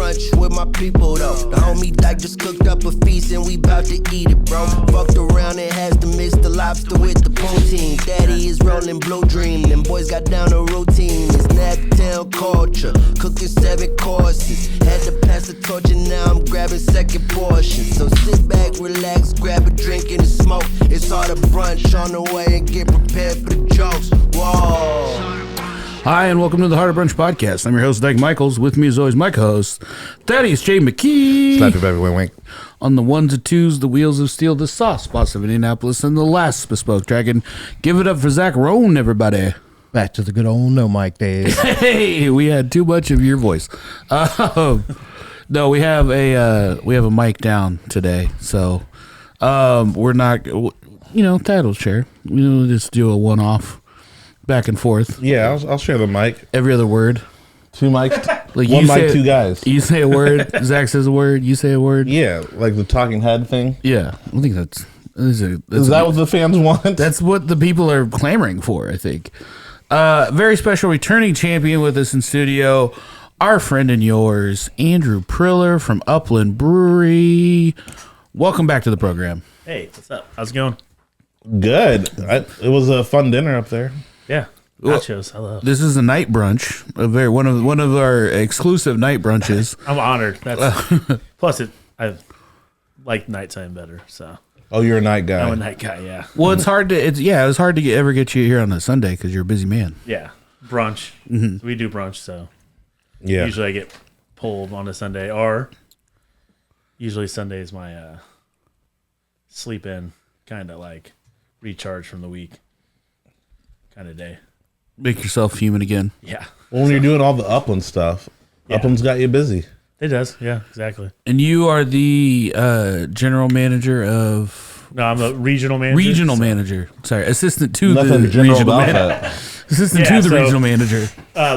brunch with my people though. The homie Dyke just cooked up a feast and we bout to eat it, bro. Fucked around and has to mix the lobster with the protein. Daddy is rolling blue dream. Them boys got down a routine. It's Naptown culture. Cooking 7 courses. Had to pass the torch and now I'm grabbing second portion. So sit back, relax, grab a drink and a smoke. It's Harder Brunch on the way and get prepared for the jokes. Whoa. Hi, and welcome to the Harder Brunch Podcast. I'm your host, Dyke Michaels. With me, as always, my co-host, Thaddaeus J. Mckee. Slap your baby, wink, wink. On the ones and twos, the wheels of steel, the sauce spots of Indianapolis, and the last bespoke dragon. Give it up for Zach Roan, everybody. Back to the good old no mic days. Hey, we had too much of your voice. No, we have a mic down today, so we're not. Thad will share. We'll just do a one-off. Back and forth. Yeah, I'll share the mic. Every other word. 2 mics. Like one mic, 2 guys. You say a word, Zach says a word, you say a word. Yeah, like the talking head thing. Yeah, I think that's Is that what the fans want? That's what the people are clamoring for, I think. Very special returning champion with us in studio, our friend and yours, Andrew Priller from Upland Brewery. Welcome back to the program. Hey, what's up? How's it going? Good. It was a fun dinner up there. Yeah, nachos. I love. This is a night brunch, one of our exclusive night brunches. I'm honored. Plus, I like nighttime better. So. Oh, you're a night guy. I'm a night guy. Yeah. Well, it was hard to ever get you here on a Sunday because you're a busy man. Yeah, brunch. Mm-hmm. We do brunch, so yeah. Usually I get pulled on a Sunday, or usually Sunday is my sleep in kind of like recharge from the week. Kind of day. Make yourself human again. Yeah. Well, when you're doing all the Upland stuff, yeah. Upland's got you busy. It does. Yeah, exactly. And you are the general manager of... No, I'm a regional manager. Regional manager. Sorry, assistant to Nothing the regional manager. Assistant to the regional manager.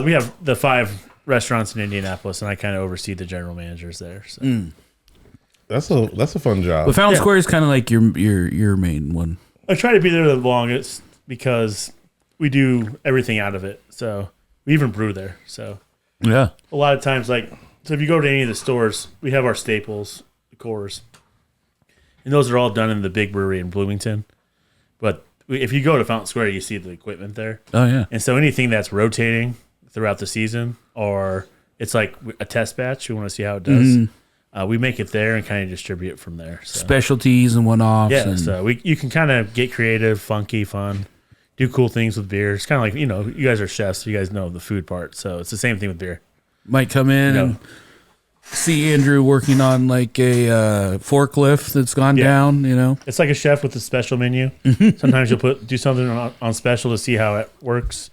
We have the 5 restaurants in Indianapolis, and I kind of oversee the general managers there. So. That's a fun job. But Fountain Square is kind of like your main one. I try to be there the longest because we do everything out of it. So we even brew there. So yeah, a lot of times, so if you go to any of the stores, we have our staples, the cores, and those are all done in the big brewery in Bloomington. But if you go to Fountain Square, you see the equipment there. Oh yeah. And so anything that's rotating throughout the season, or it's like a test batch, we want to see how it does. Mm-hmm. We make it there and kind of distribute it from there. So. Specialties and one-offs. Yeah, so you can kind of get creative, funky, fun, do cool things with beer. It's kind of like, you guys are chefs, so you guys know the food part. So it's the same thing with beer. Might come in and see Andrew working on like a forklift that's gone down, It's like a chef with a special menu. Sometimes you'll do something on special to see how it works.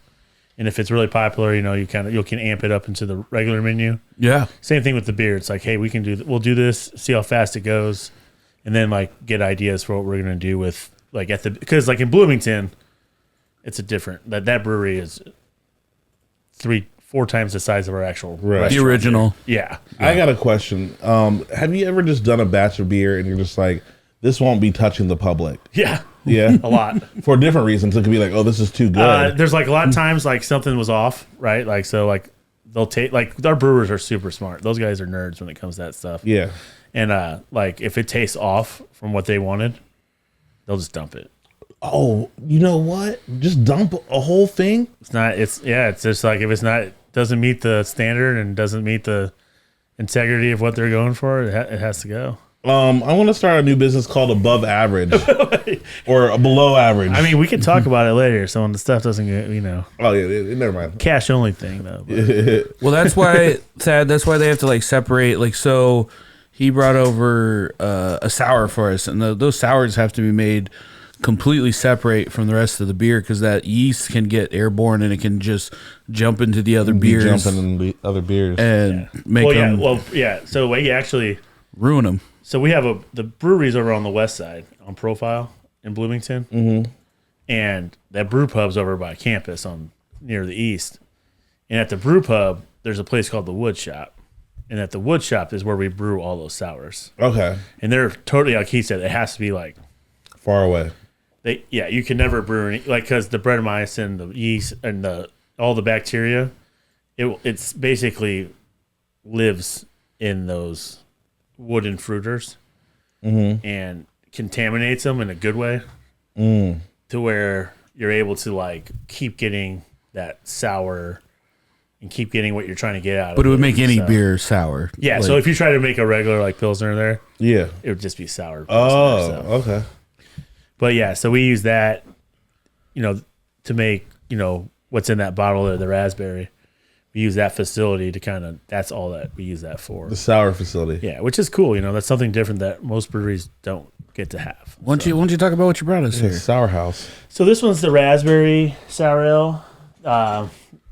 And if it's really popular, you can amp it up into the regular menu. Yeah. Same thing with the beer. It's like, hey, we'll do this, see how fast it goes, and then get ideas for what we're gonna do with because in Bloomington, it's a different that brewery is 3-4 times the size of our actual restaurant. The original. Yeah. I got a question. Have you ever just done a batch of beer and you're just like, this won't be touching the public? Yeah. Yeah. A lot. For different reasons. It could be like, oh, this is too good. There's a lot of times something was off, right? They'll take our brewers are super smart. Those guys are nerds when it comes to that stuff. Yeah. And if it tastes off from what they wanted, they'll just dump it. Oh, you know what? Just dump a whole thing? It's just like if it doesn't meet the standard and doesn't meet the integrity of what they're going for, it has to go. I want to start a new business called Above Average or Below Average. I mean, we can talk about it later. So when the stuff doesn't get, Oh yeah, never mind. Cash only thing though. Well, that's why That's why they have to separate. So he brought over a sour for us, and those sours have to be made completely separate from the rest of the beer because that yeast can get airborne and it can just jump into the other beers. Jumping in the other beers and make them. So we actually ruin them. So we have the breweries over on the west side on Profile in Bloomington, and that brew pub's over by campus near the east. And at the brew pub, there's a place called the Wood Shop, and at the Wood Shop is where we brew all those sours. Okay. And they're totally like he said. It has to be far away. You can never brew any because the Brettanomycin, the yeast, and all the bacteria, it's basically lives in those wooden fruiters and contaminates them in a good way to where you're able to like keep getting that sour and keep getting what you're trying to get out of it. But it would make any beer sour. Yeah, like, so if you try to make a regular like Pilsner there, Yeah. it would just be sour. Oh, okay. But yeah, so we use that, to make, what's in that bottle there, the raspberry. We use that facility to that's all that we use that for. The sour facility. Yeah, which is cool. That's something different that most breweries don't get to have. Why don't you talk about what you brought us here? Sour house. So this one's the raspberry sour ale,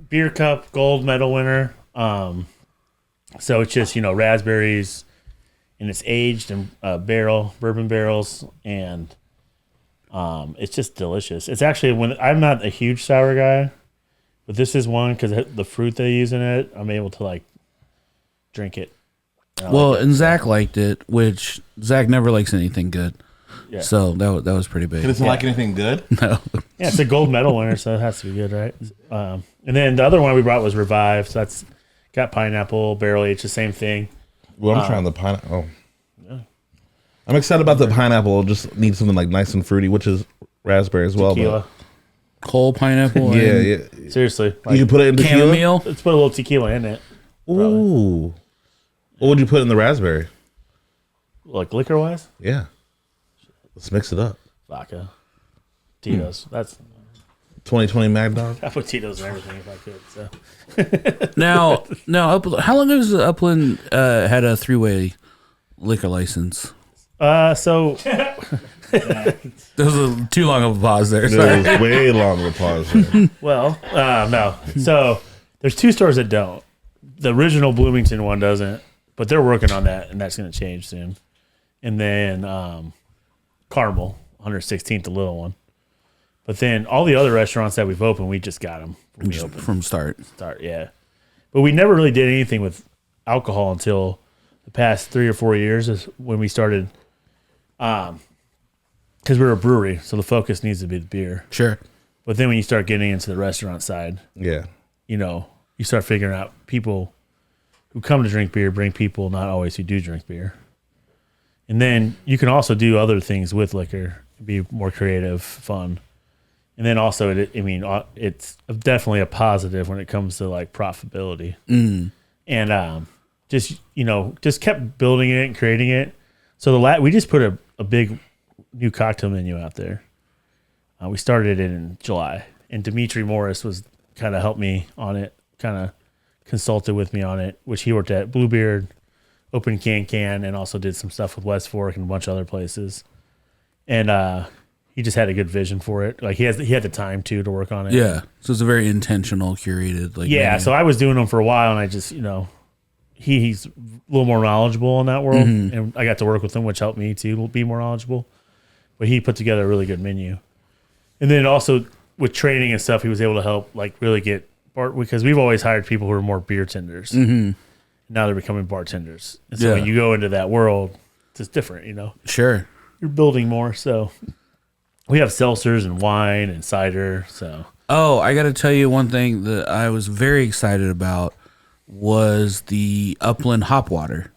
beer cup gold medal winner. So it's just raspberries, and it's aged in bourbon barrels, and it's just delicious. It's actually I'm not a huge sour guy, but this is one because the fruit they use in it, I'm able to like drink it. And Zach liked it, which Zach never likes anything good. Yeah. So that was pretty big. He doesn't like anything good? No. Yeah, it's a gold medal winner, so it has to be good, right? And then the other one we brought was Revive. So that's got pineapple, barrel aged, the same thing. Well, I'm trying the pineapple. Oh. Yeah. I'm excited about the pineapple. Just need something like nice and fruity, which is raspberry as well. Tequila. Whole pineapple. Yeah. Seriously. You can put it in tequila? Chamomile. Let's put a little tequila in it. Ooh. What would you put in the raspberry? Like liquor wise? Yeah. Let's mix it up. Vodka. Tito's. That's 2020 Mad Dog. I put Tito's in everything if I could. So Now, how long has Upland had a 3-way liquor license? so There was too long of a pause there. There was way longer pause there. well, no. So there's 2 stores that don't. The original Bloomington one doesn't, but they're working on that, and that's going to change soon. And then Carmel, 116th, the little one. But then all the other restaurants that we've opened, we just got them From start. Yeah. But we never really did anything with alcohol until the past 3 or 4 years is when we started. Because we're a brewery, so the focus needs to be the beer. Sure. But then when you start getting into the restaurant side, Yeah. you start figuring out people who come to drink beer bring people not always who do drink beer. And then you can also do other things with liquor, be more creative, fun. And then also, it's definitely a positive when it comes to like profitability. And just kept building it and creating it. So we just put a big new cocktail menu out there. We started it in July, and Dimitri Morris was kind of helped me on it, kind of consulted with me on it, which he worked at Bluebeard, Open Can, and also did some stuff with West Fork and a bunch of other places. And he just had a good vision for it. Like he had the time to work on it. Yeah. So it's a very intentional, curated. Menu. So I was doing them for a while, and I just he's a little more knowledgeable in that world, and I got to work with him, which helped me to be more knowledgeable. But he put together a really good menu, and then also with training and stuff, he was able to help really get because we've always hired people who are more beer tenders. Now they're becoming bartenders, and so when you go into that world, it's different. Sure. You're building more, so we have seltzers and wine and cider. So I got to tell you one thing that I was very excited about was the Upland hop water.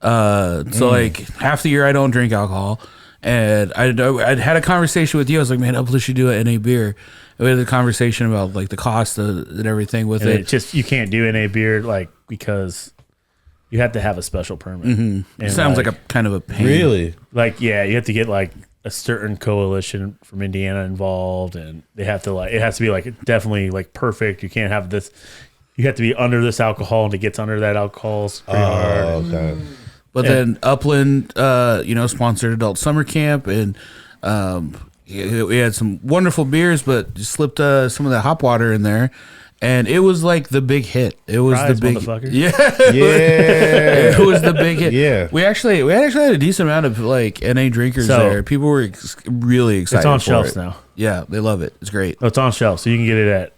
So like half the year I don't drink alcohol, and I'd had a conversation with you. I was like, man, Upland should do an NA beer. And we had a conversation about like the cost and everything with it. It's just you can't do NA beer because you have to have a special permit. It sounds like a kind of a pain. Really? You have to get a certain coalition from Indiana involved, and they have to it has to be definitely perfect. You can't have this. You have to be under this alcohol, and it gets under that alcohol. It's pretty hard. Okay. But then Upland, sponsored Adult Summer Camp, and we had some wonderful beers, but just slipped some of that hop water in there, and it was like the big hit. It was Prize, the big, motherfucker. Yeah. it was the big hit. Yeah. We actually had a decent amount of NA drinkers there. People were really excited. It's on for shelves it. now. Yeah, they love it. It's great. It's on shelves, so you can get it at.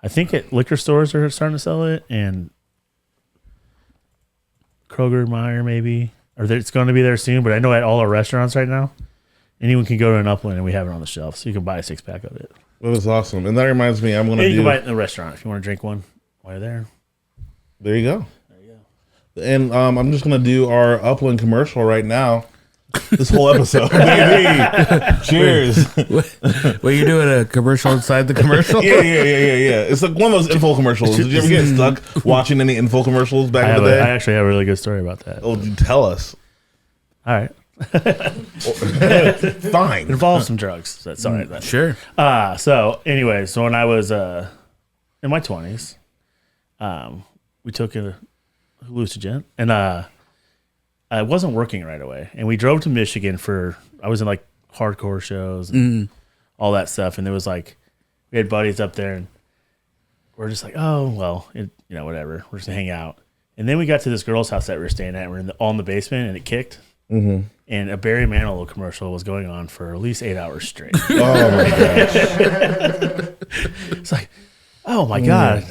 I think at liquor stores are starting to sell it, and Kroger, Meyer, maybe, it's going to be there soon. But I know at all our restaurants right now, anyone can go to an Upland, and we have it on the shelf, so you can buy a 6-pack of it. That was awesome. And that reminds me, I'm going to You can buy it in the restaurant if you want to drink one while you're there. There you go. And I'm just gonna do our Upland commercial right now. This whole episode, baby. Cheers. Wait, you're doing a commercial inside the commercial? Yeah. It's like one of those info commercials. Did you ever get stuck watching any info commercials back in the day? I actually have a really good story about that. Oh, tell us. All right. Fine. It involves some drugs. So that's all right. Then. Sure. So when I was in my 20s, we took a hallucinogen, and I wasn't working right away. And we drove to Michigan I was in like hardcore shows and all that stuff. And there was like, we had buddies up there, and we're just like, oh, well, whatever. We're just gonna hang out. And then we got to this girl's house that we were staying at. We're all in the basement, and it kicked. Mm-hmm. And a Barry Manilow commercial was going on for at least 8 hours straight. Oh my gosh! It's like, oh my god!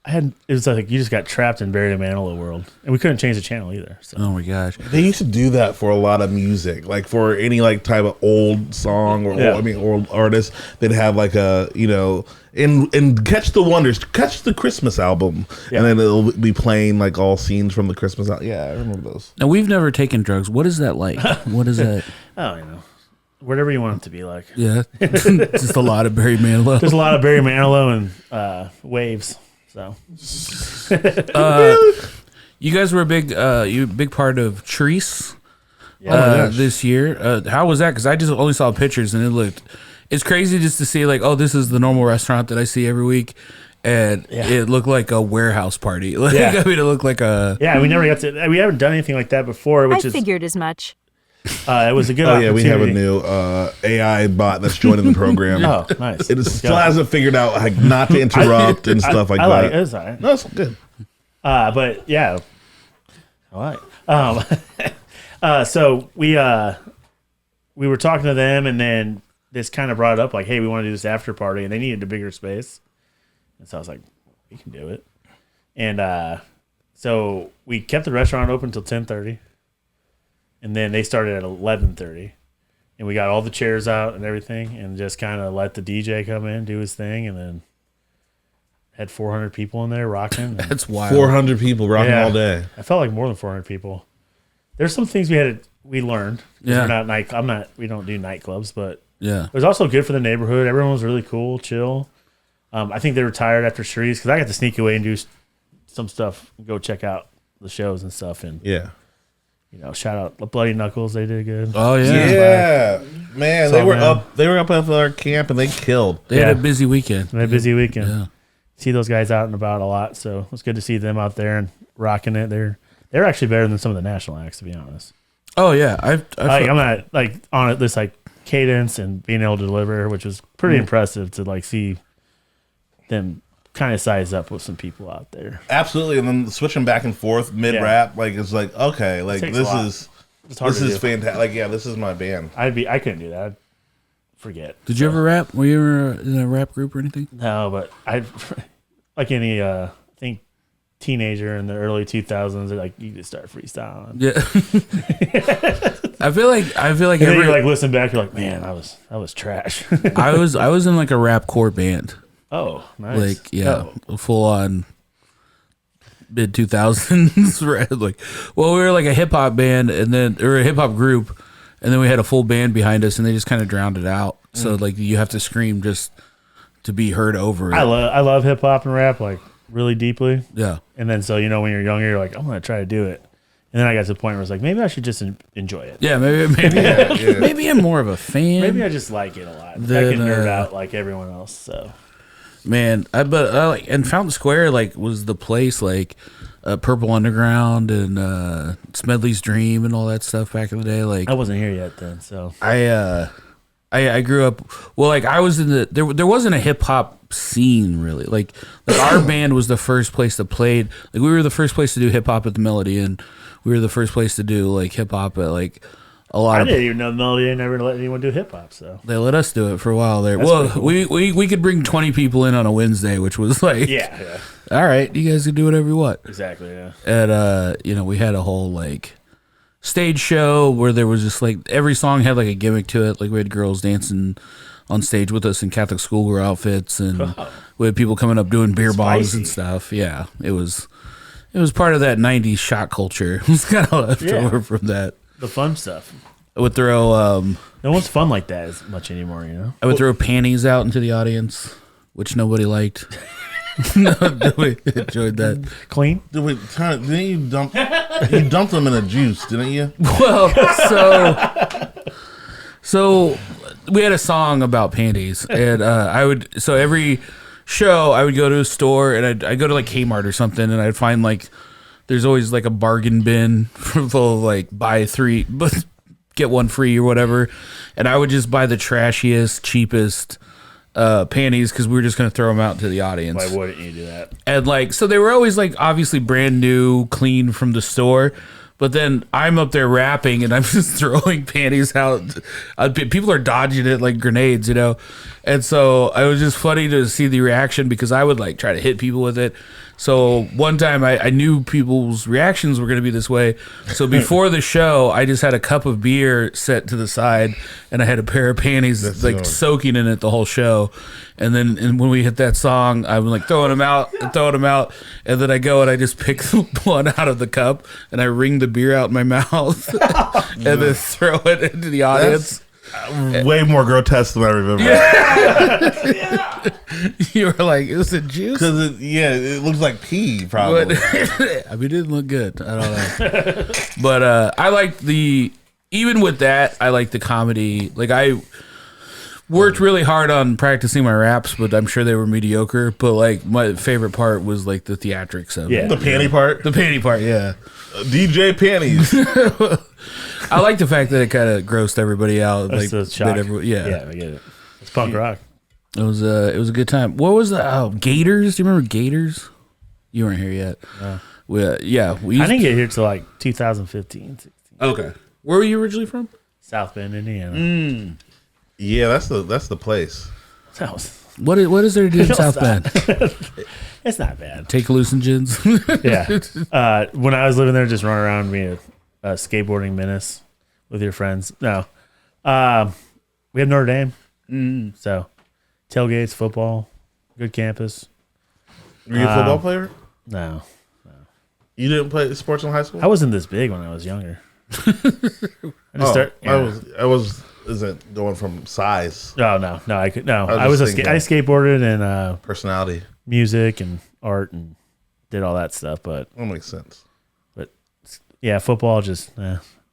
It was like you just got trapped in Barry Manilow world, and we couldn't change the channel either. So. Oh my gosh! They used to do that for a lot of music, like for any like type of old song or old artist. They'd have like a and Catch the Wonders, Catch the Christmas album, and then it'll be playing like all scenes from the Christmas album. Yeah, I remember those. Now we've never taken drugs. What is that like? What is that? Oh, whatever you want it to be like. Yeah, just a lot of Barry Manilow. There's a lot of Barry Manilow and waves. So, you guys were a big part of Treese Oh this year. How was that? Because I just only saw pictures and it's crazy just to see like, oh, this is the normal restaurant that I see every week, and it looked like a warehouse party. Like, I mean, it looked like a we never got to. We haven't done anything like that before. I figured as much. It was a good opportunity. We have a new AI bot that's joining the program. Oh, nice. It still hasn't figured out like not to interrupt and stuff like that. Like it. It's all right. No, it's good. But yeah, all right. So we were talking to them, and then this kind of brought up like, hey, we want to do this after party, and they needed a bigger space, and so I was like, we can do it, and so we kept the restaurant open until 10:30. And then they started at 11:30, and we got all the chairs out and everything, and just kind of let the DJ come in, do his thing, and then had 400 people in there rocking. That's wild. 400 people rocking all day. I felt like more than 400 people. There's some things we learned. Yeah. We don't do nightclubs, but yeah, it was also good for the neighborhood. Everyone was really cool, chill. I think they were tired after Shrees because I got to sneak away and do some stuff, go check out the shows and stuff, and shout out Bloody Knuckles. They did good. Oh yeah, man. They were up at our camp and they killed. They had a busy weekend. Yeah. See those guys out and about a lot, so it was good to see them out there and rocking it. They're actually better than some of the national acts, to be honest. Oh yeah, I'm not like on this like cadence and being able to deliver, which was pretty impressive to like see them kind of size up with some people out there. Absolutely, and then switching back and forth mid rap, like it's like okay, like this is fantastic. Like this is my band. I couldn't do that. I'd forget. Did you ever rap? Were you ever in a rap group or anything? No, but I like any I think teenager in the early 2000s, like you just start freestyling. Yeah. I feel like and then you like listen back, you're like, man, I was trash. I was in like a rap core band. Oh, nice. Like, full on mid 2000s. Like, well, we were like a hip hop band or a hip hop group, and then we had a full band behind us, and they just kind of drowned it out. So like, you have to scream just to be heard over it. I love hip hop and rap like really deeply. Yeah. And then so when you're younger, you're like, I'm gonna try to do it. And then I got to the point where I was like, maybe I should just enjoy it. Yeah, maybe I'm more of a fan. Maybe I just like it a lot. I can nerd out like everyone else. So. Man, and Fountain Square was the place Purple Underground and Smedley's Dream and all that stuff back in the day. Like I wasn't here yet then, so I grew up. Well, I was in there wasn't a hip hop scene really. Like our band was the first place that played. Like we were the first place to do hip hop at the Melody, and we were the first place to do like hip hop at like. I didn't even know the Melody. They never let anyone do hip hop, so they let us do it for a while there. That's cool. we could bring 20 people in on a Wednesday, which was like, yeah. All right, you guys can do whatever you want. Exactly, yeah. And we had a whole stage show where there was just every song had a gimmick to it. Like we had girls dancing on stage with us in Catholic schoolgirl outfits, and we had people coming up doing beer bongs and stuff. Yeah, it was It was part of that 90s shot culture. It was kind of left over from that. The fun stuff. I would throw... no one's fun like that as much anymore, you know? I would throw panties out into the audience, which nobody liked. Nobody enjoyed that. Clean? Didn't you dumped them in a juice, didn't you? Well, so we had a song about panties, and every show I would go to a store, and I'd go to like Kmart or something, and I'd find like there's always like a bargain bin full of like buy 3 but get 1 free or whatever, and I would just buy the trashiest, cheapest panties because we were just going to throw them out to the audience. Why wouldn't you do that? And like, so they were always like obviously brand new, clean from the store. But then I'm up there rapping and I'm just throwing panties out. People are dodging it like grenades, you know? And so it was just funny to see the reaction because I would like try to hit people with it. So one time I knew people's reactions were going to be this way. So before the show, I just had a cup of beer set to the side and I had a pair of panties soaking in it the whole show. And then when we hit that song, I'm like throwing them out. And then I go and I just pick one out of the cup and I wring the beer out in my mouth and then throw it into the audience. Way more grotesque than I remember. Yeah. You were like, it was a juice? Because it looks like pee, probably. I mean, it didn't look good. I don't know. But I like even with that, I like the comedy. Like, I worked really hard on practicing my raps, but I'm sure they were mediocre. But, like, my favorite part was, like, the theatrics of it. The panty part? The panty part, yeah. DJ panties. I like the fact that it kind of grossed everybody out. That's like, a shock. Yeah, I get it. It's punk rock. It was a good time. What was the Gators? Do you remember Gators? You weren't here yet. No. I didn't get here till like 2015, 16. Okay. Where were you originally from? South Bend, Indiana. Yeah, that's the place. What is there to do in South Bend? It's not bad. Take hallucinogens. Yeah. When I was living there, just run around being a skateboarding menace with your friends. No. We have Notre Dame. So tailgates, football, good campus. Were you a football player? No. You didn't play sports in high school? I wasn't this big when I was younger. I was isn't going from size. Oh no, I could no. I skateboarded and personality, music and art and did all that stuff. But that makes sense. But yeah, football just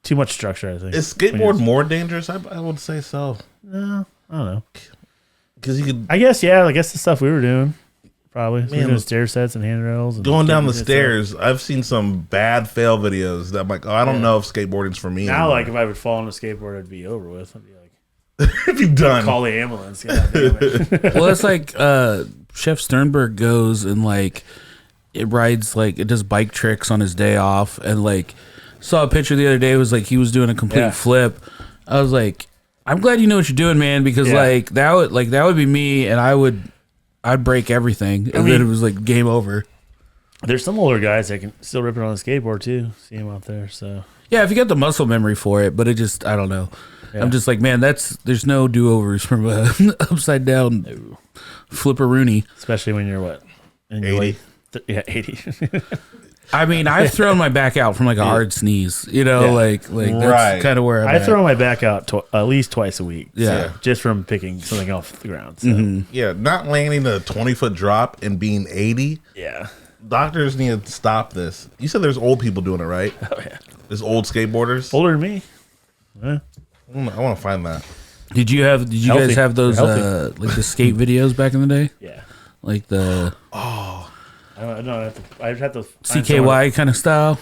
too much structure. I think is skateboard more dangerous? I would say so. No, I don't know. Because you could. I guess the stuff we were doing. Probably. We were doing stair sets and handrails. And going down the stairs, I've seen some bad fail videos that I'm like, I don't know if skateboarding's for me. Now, anymore. like, if I would fall on a skateboard, it'd be over with. I'd be like, if you've done. Call the ambulance. God damn it. Well, it's like Chef Sternberg goes and, like, it rides, like, it does bike tricks on his day off. And, like, saw a picture the other day. It was like he was doing a complete flip. I was like, I'm glad you know what you're doing, man, because, that would be me, and I'd break everything, and then it was like game over. There's some older guys that can still rip it on a skateboard too. See them out there, so yeah. If you got the muscle memory for it, but it just I don't know. Yeah. I'm just like, man, there's no do overs from upside down flipperoonie. Especially when you're what? In 80. 80. I mean, I've thrown my back out from like a hard sneeze, you know, like that's kind of where I'm at. throw my back out at least twice a week. Yeah. So, just from picking something off the ground. So. Yeah, not landing a 20-foot drop and being 80. Yeah. Doctors need to stop this. You said there's old people doing it, right? Oh, yeah. There's old skateboarders. Older than me. Yeah. I want to find that. Did you guys have those like the skate videos back in the day? Yeah. Like the I'd have to CKY kind of style.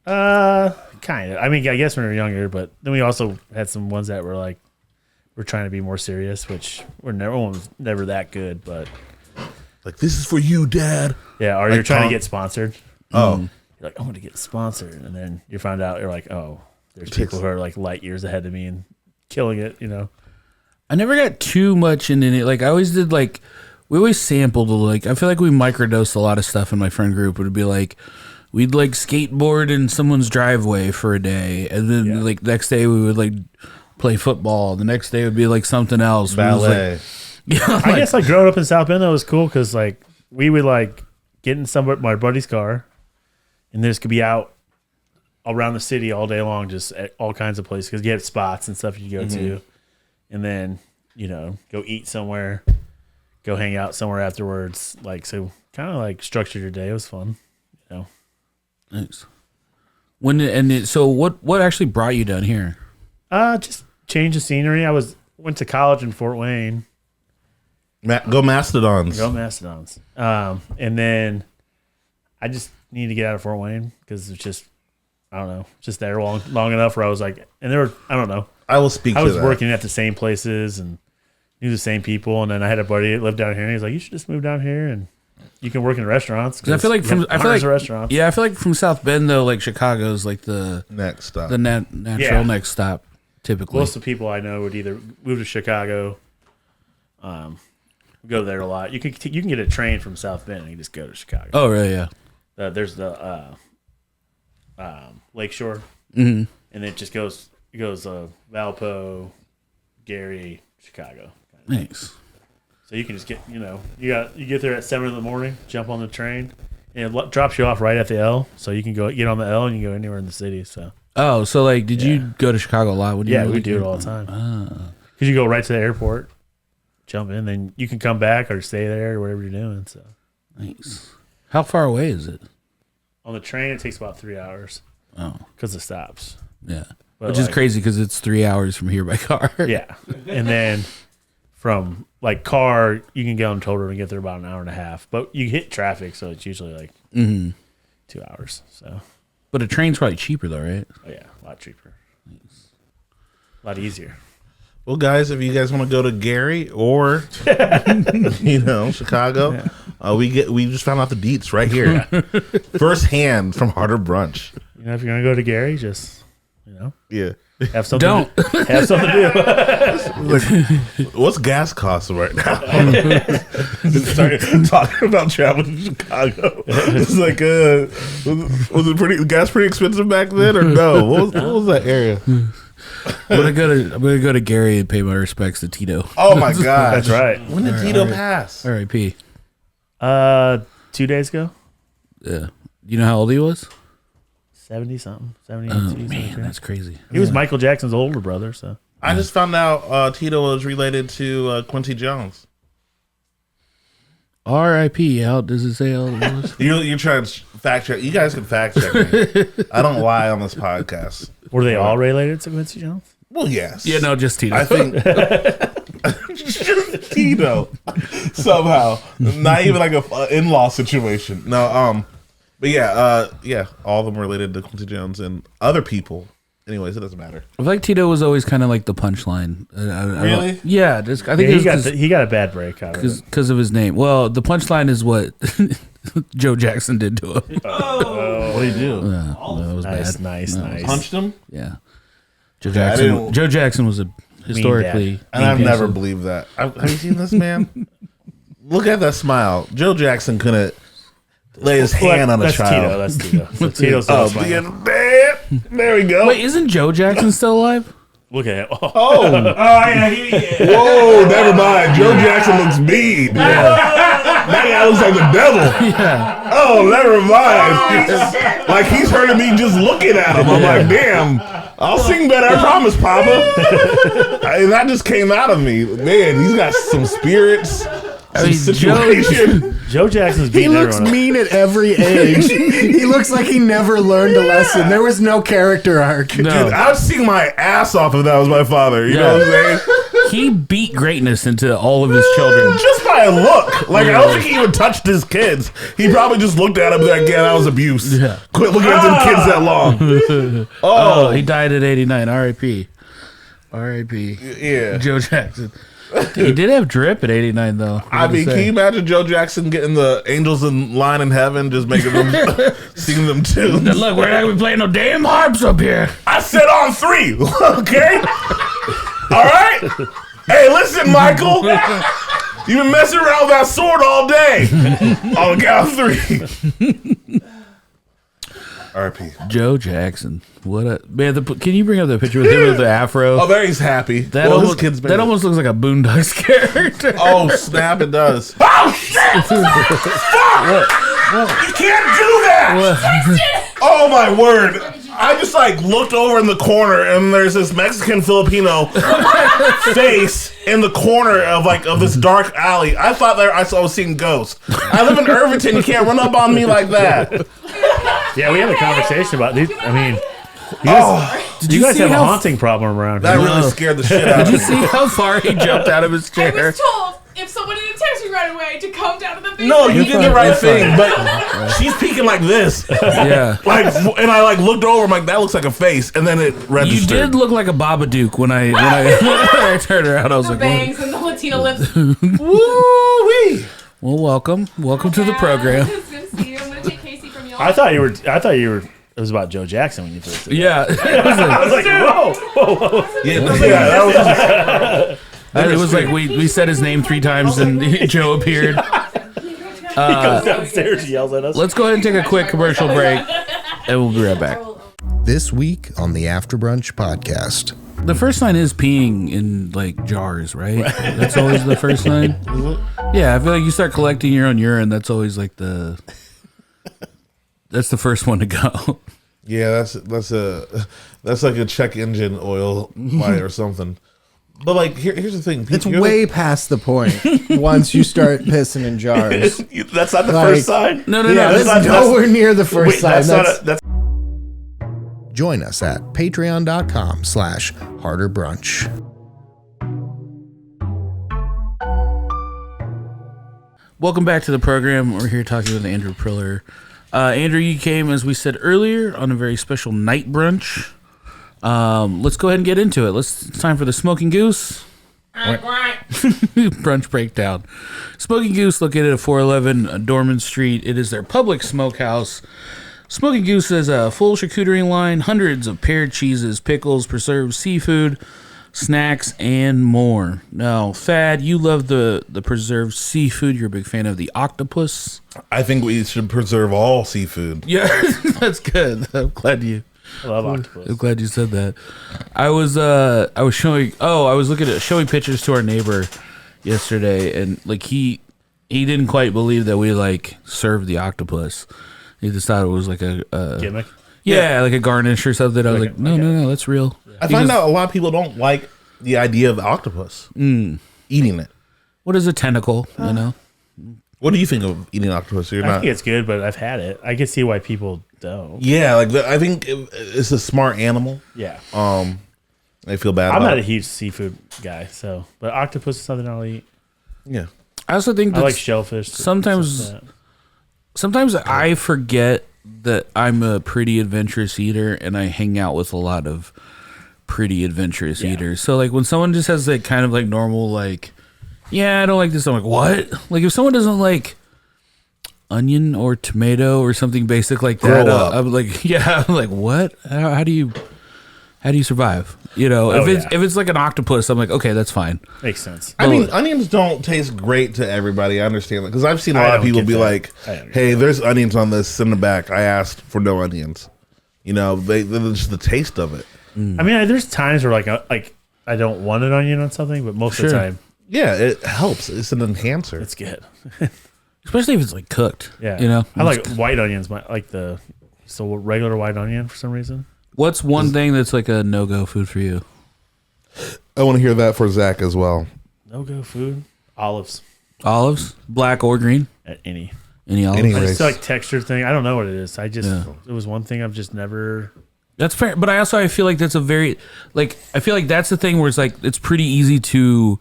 Kind of. I mean, I guess when we were younger, but then we also had some ones that were like we're trying to be more serious, which one was never that good. But like, this is for you, Dad. Yeah, or like you're trying to get sponsored. Oh, you're like, I want to get sponsored, and then you find out you're like, oh, there's people who are like light years ahead of me and killing it. You know, I never got too much into it. Like I always did like. We always sampled, like, I feel like we microdosed a lot of stuff in my friend group. It would be like, we'd like skateboard in someone's driveway for a day. And then like next day we would like play football. The next day would be like something else. Ballet. I guess like growing up in South Bend, that was cool because like we would like get in my buddy's car and this could be out around the city all day long, just at all kinds of places because you have spots and stuff you go to, and then go eat somewhere, go hang out somewhere afterwards. Like so, kind of like structured your day. It was fun. Nice. So what actually brought you down here? Just change the scenery. I went to college in Fort Wayne. Go Mastodons. And then I just needed to get out of Fort Wayne because it's just, I don't know, just there long enough where I was like, and there were, I don't know. I will speak to that. I was working at the same places and knew the same people. And then I had a buddy that lived down here and he was like, you should just move down here and you can work in restaurants. I feel like restaurants. Yeah, I feel like from South Bend though, like Chicago's like the next stop, the natural next stop. Typically, most of the people I know would either move to Chicago. Go there a lot. You can get a train from South Bend and you just go to Chicago. Oh, really? Yeah. There's the Lakeshore, and it just goes Valpo, Gary, Chicago. Nice. So you can just get you get there at 7 a.m, jump on the train, and it drops you off right at the L. So you can get on the L and you can go anywhere in the city. So. Oh, so like, did you go to Chicago a lot? We do it all the time. Because you go right to the airport, jump in, then you can come back or stay there or whatever you're doing. So nice. How far away is it? On the train, it takes about 3 hours. Oh, because it stops. Yeah, which is crazy because it's 3 hours from here by car. Yeah, and then from like car, you can get on total and get there about an hour and a half. But you hit traffic, so it's usually like 2 hours. So. But a train's probably cheaper though, right? Oh yeah, a lot cheaper. Nice. A lot easier. Well, guys, if you guys want to go to Gary or Chicago, we just found out the deets right here, firsthand from Harder Brunch. If you're gonna go to Gary, just have something. Have something to do. Like, what's gas costs right now? Started talking about traveling to Chicago. It's like, was it gas pretty expensive back then, or no? What was that area? I'm gonna go to Gary and pay my respects to Tito. Oh my god, that's right. When did Tito pass? R.I.P. 2 days ago. Yeah. You know how old he was? 70-something. 70. Oh man, that's crazy. He was Michael Jackson's older brother. So I just found out Tito was related to Quincy Jones. R.I.P. How does it say how old it was? You're trying to fact check. You guys can fact check me. I don't lie on this podcast. Were they all related to Quincy Jones? Well, yes. Yeah, no, just Tito. I think just Tito somehow. Not even like a in-law situation. No, but yeah, all of them related to Quincy Jones and other people. Anyways, it doesn't matter. I feel like Tito was always kind of like the punchline. Really? Yeah, I think he got a bad break out of it because of his name. Well, the punchline is what Joe Jackson did to him. What did he do? That was bad. Nice. Punched him? Yeah. Joe Jackson was a historically, and I've never believed that. Have you seen this man? Look at that smile. Joe Jackson couldn't lay his hand on a child. That's Tito. So Tito's there we go. Wait, isn't Joe Jackson still alive? Look at him. Oh yeah. Whoa, never mind. Joe Jackson looks mean. That guy looks like the devil. Yeah. Oh, never mind. Like he's hurting me just looking at him. I'm like, damn. I'll sing better, I promise, Papa. That just came out of me. Man, he's got some spirits. Joe Jackson's beating He looks mean at every age. He looks like he never learned a lesson. There was no character arc. No. Dude, I would sing my ass off if that was my father. You know what I'm saying? He beat greatness into all of his children. Just by a look. Like, I don't think he even touched his kids. He probably just looked at him like, yeah, that was abuse. Yeah. Quit looking at them kids that long. Oh, he died at 89. R.I.P. R.I.P. Yeah. Joe Jackson. He did have drip at 89, though. I mean, can you imagine Joe Jackson getting the angels in line in heaven, just making them singing them tunes? Look, we're not gonna be playing no damn harps up here. I said on 3, okay? All right? Hey, listen, Michael. You've been messing around with that sword all day. On the count of 3. R.I.P. Joe Jackson. What a man! Can you bring up the picture with him with the afro? Oh, there he's happy. That almost looks like a Boondocks character. Oh snap! It does. Oh shit! Fuck! You can't do that. Oh my word! I just like looked over in the corner and there's this Mexican Filipino face in the corner of this dark alley. I thought I was seeing ghosts. I live in Irvington. You can't run up on me like that. Yeah, we had a conversation about these. I mean, you guys have a haunting problem around here. That really scared the shit out of me. Did you see how far he jumped out of his chair? I was told if someone didn't text me right away to come down to the basement. No, you did the right thing, but she's peeking like this. Yeah. And I like looked over, I'm like, that looks like a face, and then it registered. You did look like a Babadook when I turned around. I was the like, bangs and the Latino lips. Woo-wee. well, welcome to the program. It's good to see you. I'm gonna take Casey from y'all. I thought you were. It was about Joe Jackson when you first said Yeah. I was like, whoa. Yeah, that was It was like we said his name 3 times and Joe appeared. He comes downstairs, yells at us. Let's go ahead and take a quick commercial break, and we'll be right back. This week on the After Brunch Podcast. The first sign is peeing in like jars, right? That's always the first sign. Yeah, I feel like you start collecting your own urine. That's always like that's the first one to go. Yeah, that's like a check engine oil light or something. But like here's the thing. It's way past the point once you start pissing in jars. That's not the first sign? No. That's nowhere near the first sign. Join us at patreon.com/Harder Brunch. Welcome back to the program. We're here talking with Andrew Priller. Andrew, you came, as we said earlier, on a very special night brunch. Let's go ahead and get into it. It's time for the Smoking Goose brunch breakdown. Smoking Goose, located at 411 Dorman Street. It is their public smokehouse. Smoking Goose has a full charcuterie line, hundreds of paired cheeses, pickles, preserved seafood, snacks, and more. Now, Thad, you love the preserved seafood. You're a big fan of the octopus. I think we should preserve all seafood. Yeah, that's good. I'm glad you. I love octopus. I'm glad you said that. I was showing pictures to our neighbor yesterday, and like he didn't quite believe that we like served the octopus. He just thought it was like a Gimmick? Yeah, like a garnish or something. I was like, no, that's real. I find out a lot of people don't like the idea of octopus. Eating it. What is a tentacle? You know. What do you think of eating octopus? I think it's good, but I've had it. I can see why people don't. Yeah, I think it's a smart animal. Yeah. I feel bad. I'm about not a it. huge seafood guy, but octopus is something I'll eat. Yeah. I also think I like shellfish. Sometimes I forget that I'm a pretty adventurous eater, and I hang out with a lot of pretty adventurous eaters. So like when someone just has like kind of like normal like, yeah, I don't like this, I'm like, what? Like if someone doesn't like onion or tomato or something basic like that, I'm like, yeah, I'm like, what? How do you survive? You know, if it's like an octopus, I'm like, okay, that's fine. Makes sense. I mean, onions don't taste great to everybody. I understand that because I've seen a lot of people be like, "Hey, there's onions on this. Send them back." I asked for no onions. You know, they're just the taste of it. I mean, there's times where like I don't want an onion on something, but most of the time, yeah, it helps. It's an enhancer. it's good. Especially if it's like cooked. Yeah, you know, I like white onions. Like the regular white onion for some reason. What's one thing that's like a no-go food for you? I want to hear that for Zach as well. No-go food? Olives. Olives, black or green? Any olives? Any I race. just like texture thing. I don't know what it is. It was one thing I've just never. That's fair, but I feel like that's a very like I feel like that's the thing where it's like it's pretty easy to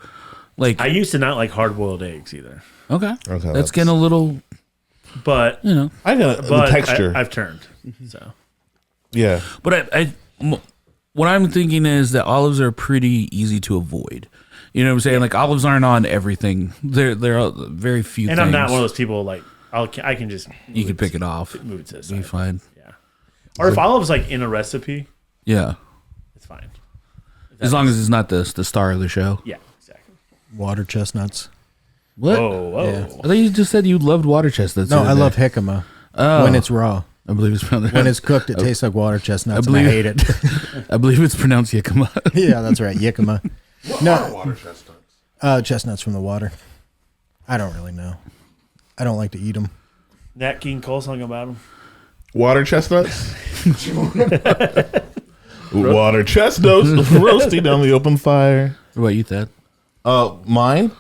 like. I used to not like hard-boiled eggs either. Okay, that's getting a little, but you know, I got the texture. I've turned so. Yeah, but what I'm thinking is that olives are pretty easy to avoid. You know what I'm saying? Like olives aren't on everything. They're very few. And things. I'm not one of those people like I can just you can pick it off. Move it to the side. Be fine. Yeah. Or if olives like in a recipe, yeah, it's fine. As long as it's not the star of the show. Yeah, exactly. Water chestnuts. What? Whoa. Yeah. I thought you just said you loved water chestnuts. No, I love jicama when it's raw. I believe it's pronounced. When it's cooked, it tastes like water chestnuts. I hate it. I believe it's pronounced yikama. Yeah, that's right, yicama. What are water chestnuts? Chestnuts from the water. I don't really know. I don't like to eat them. Nat King Cole song about them. Water chestnuts. Water chestnuts roasting on the open fire. What you said? Mine.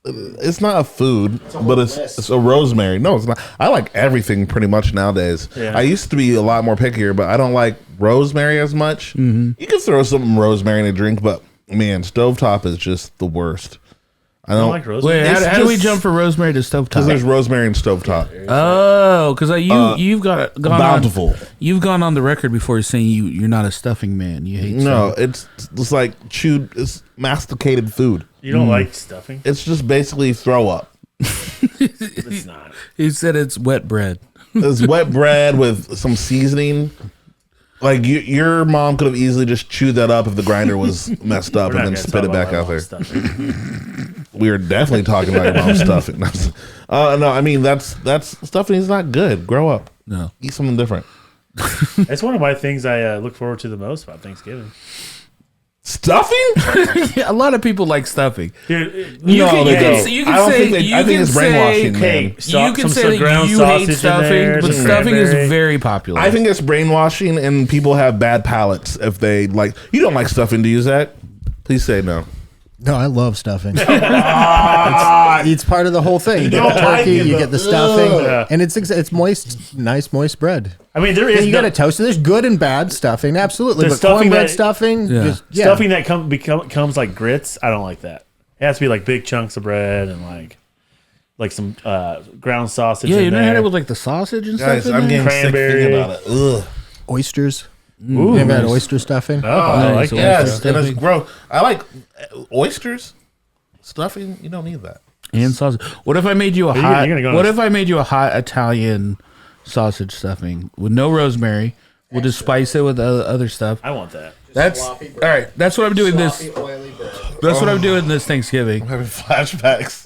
It's not a food, but it's a rosemary. No, it's not. I like everything pretty much nowadays. Yeah. I used to be a lot more pickier, but I don't like rosemary as much. Mm-hmm. You can throw some rosemary in a drink, but man, stovetop is just the worst. I don't like rosemary. Wait, how do we jump from rosemary to stovetop? Because there's rosemary in stovetop. Oh, because you've gone bountiful. You've gone on the record before saying you're not a stuffing man. You hate stuffing. It's like it's masticated food. You don't like stuffing? It's just basically throw up. It's not. He said it's wet bread. It's wet bread with some seasoning. Like your mom could have easily just chewed that up if the grinder was messed up and then spit it back out there. We are definitely talking about your mom's stuffing. No, I mean that's stuffing is not good. Grow up. No, eat something different. That's one of my things I look forward to the most about Thanksgiving. Stuffing? Yeah, a lot of people like stuffing. Dude, I think it's brainwashing. You can say that you hate stuffing, but stuffing is very popular. I think it's brainwashing, and people have bad palates if they like. You don't like stuffing, do you, Zach? Please say no. No, I love stuffing. It's part of the whole thing. You get the turkey, you get the stuffing, and it's moist, nice moist bread. I mean, there is. And you got to toast it. There's good and bad stuffing, absolutely. But cornbread stuffing, stuffing that comes like grits. I don't like that. It has to be like big chunks of bread and like some ground sausage. Yeah, you never had it with like the sausage and stuff. I'm getting sick thinking about it. Ugh. Oysters. Ooh, you ever had oyster stuffing? Oh, I like that. Yes, and it's gross. I like oysters. Stuffing, you don't need that. And sausage. What if I made you a hot? What if I made you a hot Italian sausage stuffing with no rosemary? We'll just spice it with other stuff. I want that. That's all right. That's what I'm doing this. That's what I'm doing this Thanksgiving. I'm having flashbacks.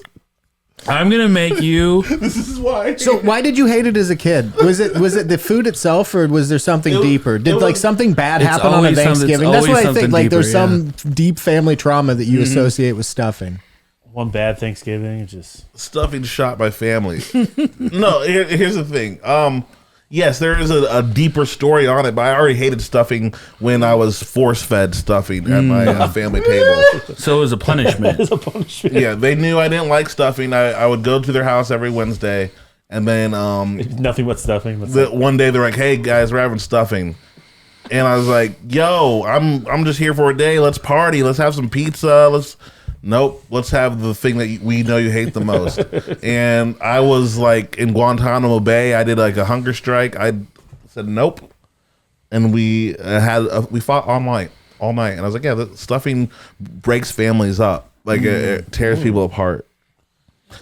I'm gonna make you. This is why. So why did you hate it as a kid? Was it the food itself, or was there something deeper? Did something bad happen on a Thanksgiving? That's what I think. Like there's some deep family trauma that you associate with stuffing. One bad Thanksgiving, just stuffing shot my family. No, here's the thing. Yes, there is a deeper story on it, but I already hated stuffing when I was force-fed stuffing at my family table. So it was a punishment. It's a punishment. Yeah, they knew I didn't like stuffing. I would go to their house every Wednesday, and then nothing but stuffing. One day they're like, "Hey guys, we're having stuffing," and I was like, "Yo, I'm just here for a day. Let's party. Let's have some pizza. Nope, let's have the thing that we know you hate the most." And I was like in Guantanamo Bay. I did like a hunger strike. I said nope, and we fought all night. And I was like, yeah, the stuffing breaks families up. Like it tears people apart.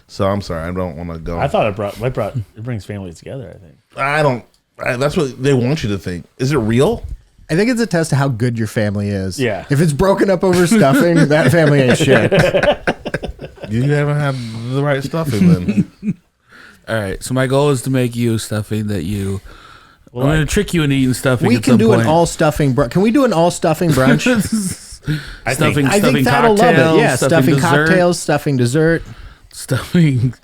So I'm sorry, I don't want to go. I thought it brings families together. I think that's what they want you to think. Is it real? I think it's a test of how good your family is. Yeah. If it's broken up over stuffing, that family ain't shit. You haven't had the right stuffing then. All right. So my goal is to make you stuffing that you. Well, I'm going to trick you into eating stuffing. We can do an all stuffing. Can we do an all stuffing brunch? I think that'll love it. Yeah, stuffing cocktails, stuffing dessert, stuffing.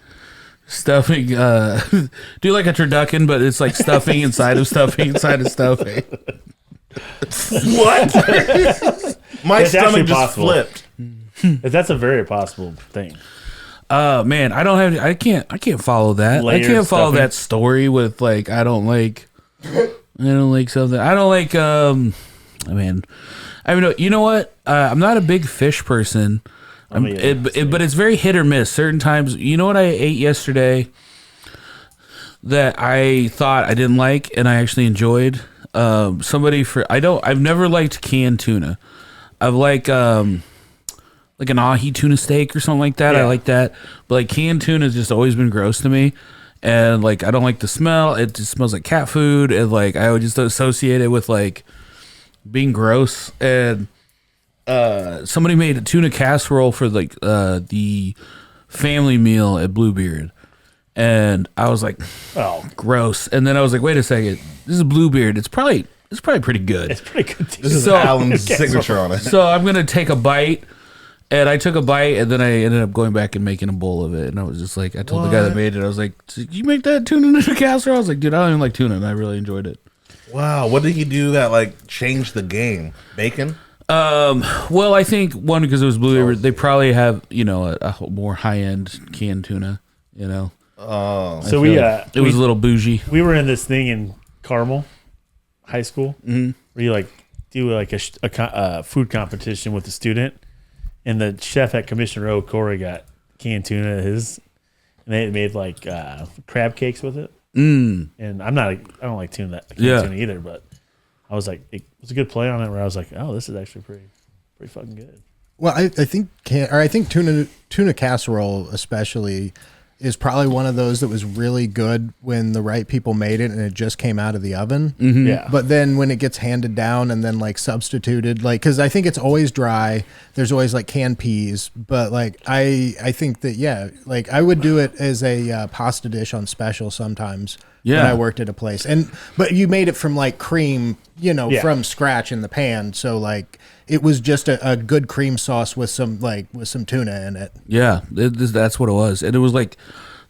Do like a turducken, but it's like stuffing inside of stuffing inside of stuffing. What? My stomach just flipped. That's a very possible thing. Man, I can't follow that. I can't follow that story with like I don't like something. I don't like man. I mean, you know what? I'm not a big fish person. But it's very hit or miss. Certain times, you know what I ate yesterday that I thought I didn't like and I actually enjoyed. I've never liked canned tuna. I've like an ahi tuna steak or something like that. Yeah. I like that, but like canned tuna has just always been gross to me, and like I don't like the smell. It just smells like cat food, and like I would just associate it with like being gross. And somebody made a tuna casserole for like the family meal at Bluebeard. And I was like, oh, gross. And then I was like, wait a second. This is Bluebeard. It's probably pretty good. It's pretty good. This is Alan's signature on it. So I'm going to take a bite And I took a bite, and then I ended up going back and making a bowl of it. And I was just like, I told the guy that made it, I was like, "Did you make that tuna in a casserole?" I was like, "Dude, I don't even like tuna," and I really enjoyed it. Wow, what did he do that like changed the game? Bacon? Well, I think one because it was Blue River, they probably have a more high end canned tuna. So it was a little bougie. We were in this thing in Carmel High School where you like do like a food competition with a student, and the chef at Commissioner O, Corey, got canned tuna at his, and they made like crab cakes with it. And I don't like tuna either, but I was like, it was a good play on it where I was like, oh, this is actually pretty fucking good. Well, I think tuna casserole especially is probably one of those that was really good when the right people made it and it just came out of the oven. Mm-hmm. Yeah. But then when it gets handed down and then like substituted, like, because I think it's always dry. There's always like canned peas, but like I think that like I would do it as a pasta dish on special sometimes. Yeah. When I worked at a place, but you made it from like cream, from scratch in the pan. So like it was just a good cream sauce with some tuna in it. Yeah, that's what it was, and it was like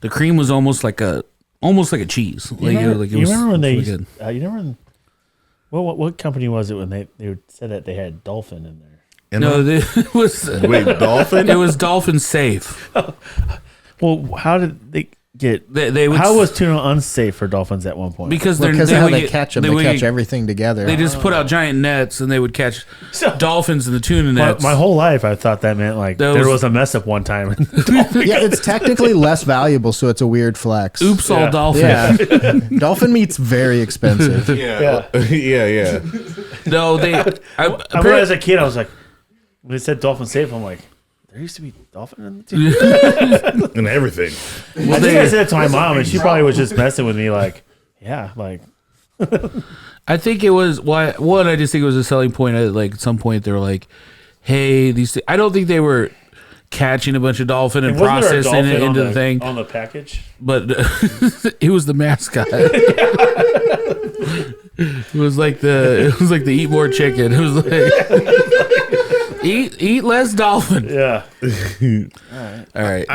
the cream was almost like a cheese. You remember when they? You remember what company was it when they said that they had dolphin in there? It was dolphin. It was dolphin safe. Well, how did they get? How was tuna unsafe for dolphins at one point? Because of how they catch them. They catch everything together. They just put out giant nets and they would catch dolphins in the tuna nets. My whole life, I thought that meant like there was a mess up one time. Yeah, it's technically less valuable, so it's a weird flex. Oops, all dolphin. Yeah. Dolphin meat's very expensive. Yeah. No, I remember as a kid, I was like, when they said dolphin safe, I'm like, there used to be dolphin in the tuna and everything. Well, I think I said it to my mom, and she probably was just messing with me. Like, yeah, like. I think it was one. I just think it was a selling point. Like at some point, they were like, "Hey, these." I don't think they were catching a bunch of dolphin and processing it into the thing on the package. But it was the mascot. It was like the eat more chicken. It was like eat less dolphin. Yeah. All right.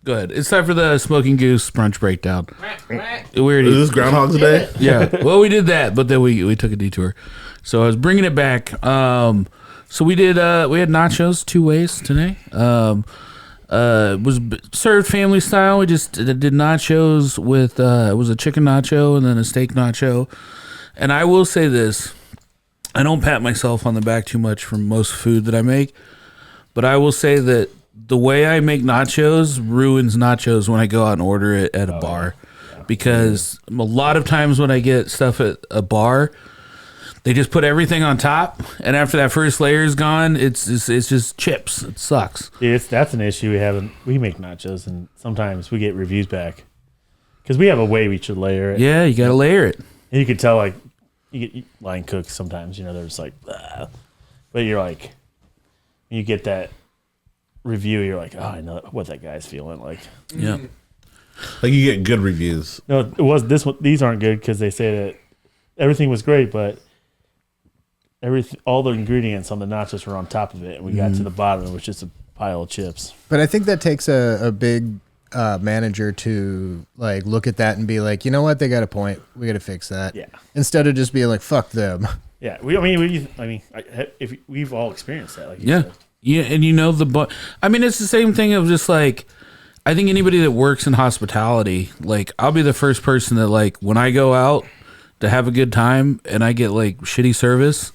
Go ahead. It's time for the Smoking Goose brunch breakdown. Is this Groundhog's Day? Yeah. Well, we did that, but then we took a detour. So I was bringing it back. So we did. We had nachos 2 ways today. It was served family style. We just did nachos with. It was a chicken nacho and then a steak nacho. And I will say this: I don't pat myself on the back too much for most food that I make, but I will say that the way I make nachos ruins nachos when I go out and order it at a bar, because a lot of times when I get stuff at a bar, they just put everything on top, and after that first layer is gone, it's just chips. It sucks. That's an issue we have. We make nachos, and sometimes we get reviews back because we have a way we should layer it. Yeah, you got to layer it. And you can tell, like, you get line cooks sometimes, they're just like, "Ugh." But you're like, when you get that review, you're like, oh, I know what that guy's feeling like. Yeah. Like you get good reviews. No, it was this one. These aren't good because they say that everything was great, but all the ingredients on the nachos were on top of it, and we got to the bottom, it was just a pile of chips. But I think that takes a big manager to like look at that and be like, you know what, they got a point. We got to fix that. Yeah. Instead of just being like, fuck them. Yeah. If we've all experienced that. Like you said. Yeah, and it's the same thing of just like, I think anybody that works in hospitality, like I'll be the first person that like when I go out to have a good time and I get like shitty service,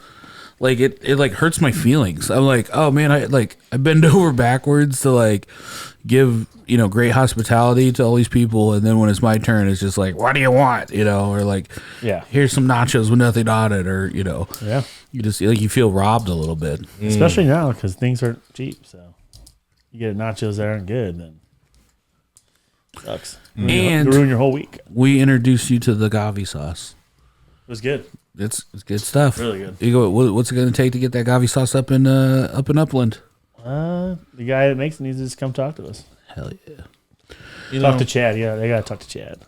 like it like hurts my feelings. I'm like, oh man, I bend over backwards to like give great hospitality to all these people, and then when it's my turn, it's just like, what do you want? Or like, here's some nachos with nothing on it, or yeah. You just like you feel robbed a little bit, especially now because things are cheap. So you get nachos that aren't good, then it sucks. And ruin your whole week. We introduced you to the Gavi sauce. It was good. It's good stuff. Really good. You go. What's it going to take to get that Gavi sauce up in Upland? The guy that makes it needs to just come talk to us. Hell yeah. Talk to Chad. Yeah, they got to talk to Chad.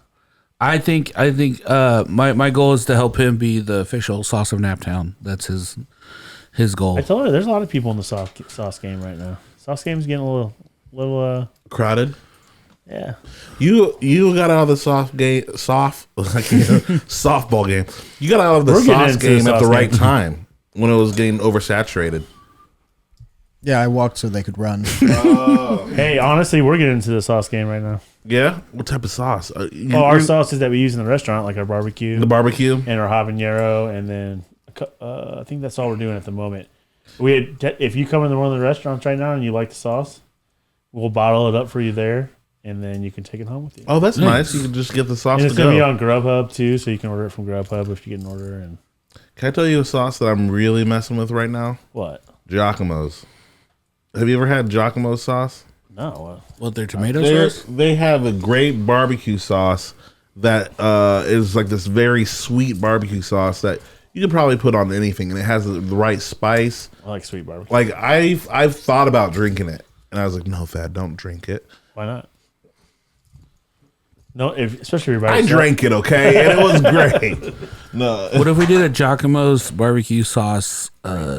I think my goal is to help him be the official sauce of Naptown. That's his goal. I told her there's a lot of people in the sauce game right now. Sauce game's getting a little crowded. Yeah. You got out of the softball game. You got out of the sauce game at the right time when it was getting oversaturated. Yeah, I walked so they could run. Hey, honestly, we're getting into the sauce game right now. Yeah? What type of sauce? Our sauces that we use in the restaurant, like our barbecue. The barbecue? And our habanero, and then I think that's all we're doing at the moment. If you come into one of the restaurants right now and you like the sauce, we'll bottle it up for you there, and then you can take it home with you. Oh, that's nice. You can just get the sauce and it's going to be on Grubhub, too, so you can order it from Grubhub if you get an order. And can I tell you a sauce that I'm really messing with right now? What? Giacomo's. Have you ever had Giacomo's sauce? No. What, their tomato sauce? They have a great barbecue sauce that is like this very sweet barbecue sauce that you could probably put on anything, and it has the right spice. I like sweet barbecue. Like I've thought about drinking it, and I was like, no, Thad, don't drink it. Why not? No, especially if you're I drank it, okay, and it was great. No, what if we did a Giacomo's barbecue sauce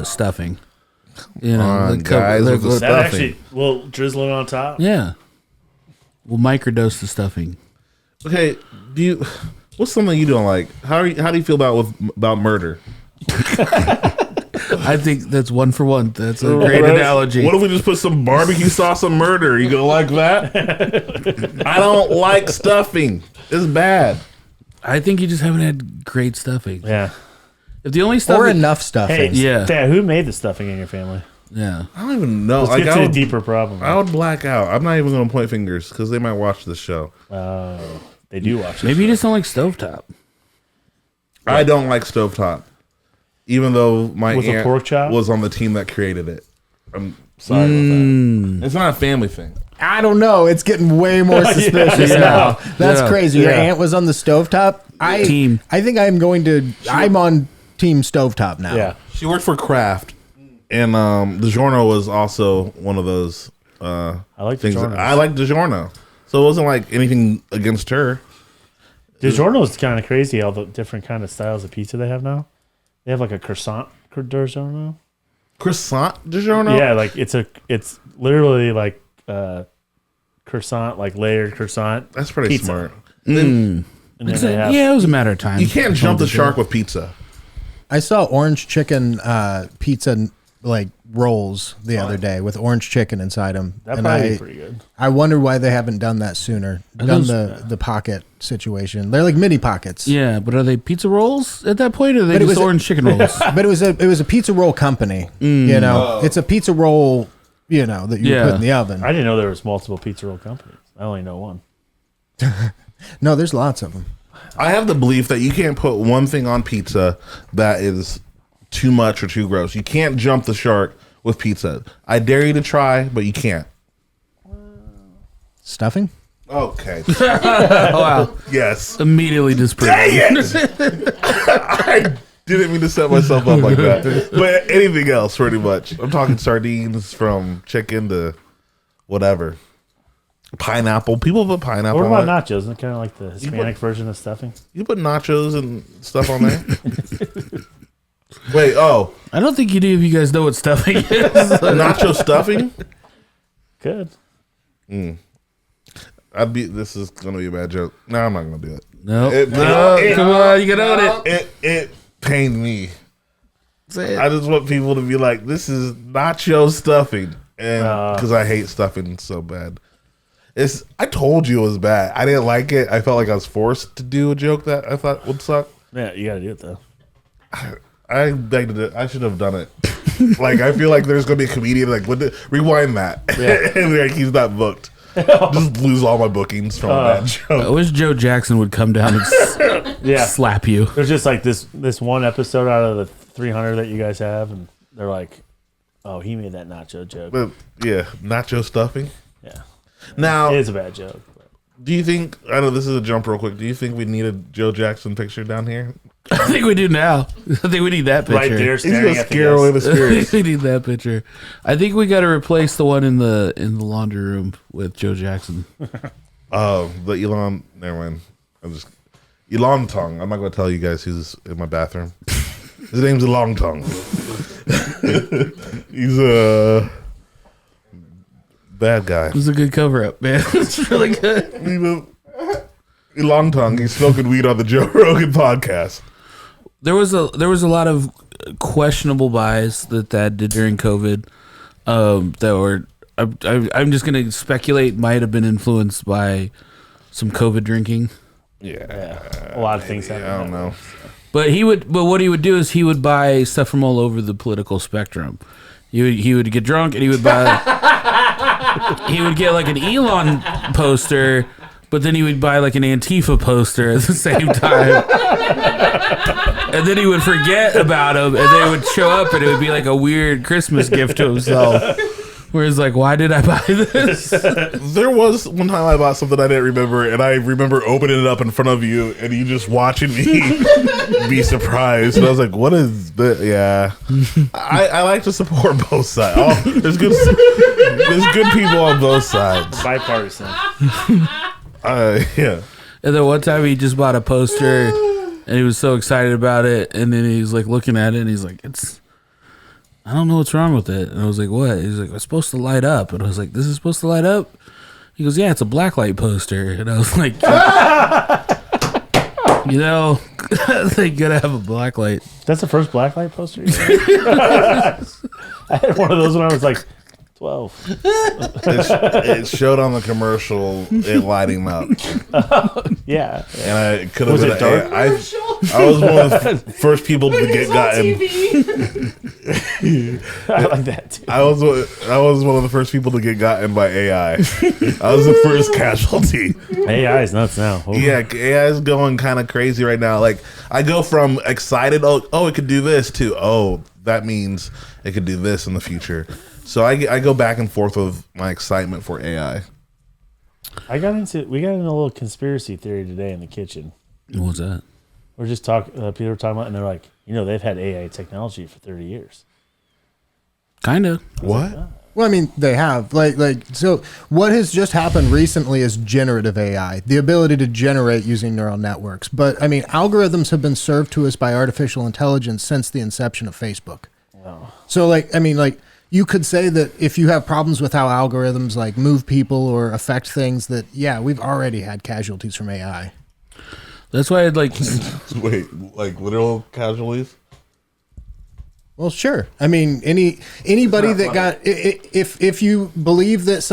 stuffing? You know, guys, with the stuffing. Actually, we'll drizzle it on top. Yeah, we'll microdose the stuffing. Okay, what's something you don't like? How do you feel about murder? I think that's one for one. That's a great analogy. What if we just put some barbecue sauce on murder? You gonna like that? I don't like stuffing. It's bad. I think you just haven't had great stuffing. Yeah. If the only stuffing, or enough stuffing. Hey, yeah. Dad, who made the stuffing in your family? Yeah. I don't even know. Let's get to a deeper problem. I would black out. I'm not even gonna point fingers because they might watch the show. They do watch. Maybe you just don't like stovetop. I don't like stovetop, even though my With a aunt pork chop? was on the team that created it. I'm sorry about that. It's not a family thing. I don't know. It's getting way more suspicious now. That's crazy. Your aunt was on the stovetop. I think I'm on team stovetop now. Yeah. She worked for Kraft, and DiGiorno was also one of those. I like things. DiGiorno. I like DiGiorno, so it wasn't like anything against her. DiGiorno is kind of crazy. All the different kind of styles of pizza they have now. They have like a croissant DiGiorno. Croissant DiGiorno? Yeah, like it's literally like croissant, like layered croissant. That's pretty pizza. smart. And then they have, Yeah, it was a matter of time. You can't jump the shark with pizza. I saw orange chicken pizza like rolls the other day with orange chicken inside them. That'd probably be pretty good. I wonder why they haven't done that sooner. Done the pocket situation. They're like mini pockets. Yeah, but are they pizza rolls at that point, or are they just orange chicken rolls? But it was a pizza roll company. You know, it's a pizza roll. You know that you put in the oven. I didn't know there was multiple pizza roll companies. I only know one. No, there's lots of them. I have the belief that you can't put one thing on pizza that is too much or too gross. You can't jump the shark with pizza. I dare you to try, but you can't. Stuffing? Okay. Wow. Yes. Immediately disproved. Dang it! I didn't mean to set myself up like that. But anything else, pretty much. I'm talking sardines from chicken to whatever. Pineapple. People put pineapple What about on it. nachos? Isn't it kind of like the Hispanic version of stuffing? You put nachos and stuff on there? Wait, I don't think you do if you guys know what stuffing is. nacho stuffing? Good. This is gonna be a bad joke. No, I'm not gonna do it. No. It- Come on, you can own it. It pained me. Say it. I just want people to be like, this is nacho stuffing. And because I hate stuffing so bad. I told you it was bad. I didn't like it. I felt like I was forced to do a joke that I thought would suck. Yeah, you got to do it though. I begged it. I should have done it. Like, I feel like there's going to be a comedian like, rewind that. Yeah. And like, he's not booked. Just lose all my bookings from that joke. I wish Joe Jackson would come down and slap you. There's just like this one episode out of the 300 that you guys have, and they're like, "Oh, he made that nacho joke." But, yeah, nacho stuffing. Yeah, Now, it is a bad joke. do you think, I know this is a jump real quick, do you think we need a Joe Jackson picture down here? I think we do now. I think we need that picture. Right there, He's staring going to at scare away the I spirits. think we need that picture. I think we got to replace the one in the laundry room with Joe Jackson. Oh, the Elon, never mind. Elon Tongue. I'm not going to tell you guys who's in my bathroom. His name's Elon Tongue. He's Bad guy. It was a good cover up, man. It's really good. Long tongue. He's smoking weed on the Joe Rogan podcast. There was a lot of questionable buys that Thad did during COVID. That were I'm just gonna speculate might have been influenced by some COVID drinking. Yeah. A lot of things happen. I don't know. But what he would do is he would buy stuff from all over the political spectrum. He would get drunk and he would buy he would get like an Elon poster, but then he would buy like an Antifa poster at the same time. And then he would forget about them and they would show up and it would be like a weird Christmas gift to himself. Where he's like, why did I buy this? There was one time I bought something I didn't remember, and I remember opening it up in front of you, and you just watching me be surprised. And I was like, what is that? Yeah. I like to support both sides. Oh, there's good people on both sides. Bipartisan. Yeah. And then one time he just bought a poster and he was so excited about it. And then he's like looking at it and he's like, I don't know what's wrong with it. And I was like, what? He's like, it's supposed to light up. And I was like, this is supposed to light up? He goes, yeah, it's a blacklight poster. And I was like, they gotta have a blacklight. That's the first blacklight poster? I had one of those when I was like 12. It showed on the commercial it lighting up. Yeah. And I could have Was been it dark? I was one of the first people to get gotten. I like that too. I was one of the first people to get gotten by AI. I was the first casualty. AI is nuts now. Oh. Yeah, AI is going kind of crazy right now. Like I go from excited, oh, it could do this, to that means it could do this in the future. So I go back and forth with my excitement for AI. We got into a little conspiracy theory today in the kitchen. What's that? We're just talking. People were talking about, and they're like, they've had AI technology for 30 years. Kind of. What? Well, I mean, they have so. What has just happened recently is generative AI, the ability to generate using neural networks. But I mean, algorithms have been served to us by artificial intelligence since the inception of Facebook. Wow. So, you could say that if you have problems with how algorithms move people or affect things, that we've already had casualties from AI. That's why I'd like. Wait, like literal casualties? Well, sure. I mean, anybody that got if you believe that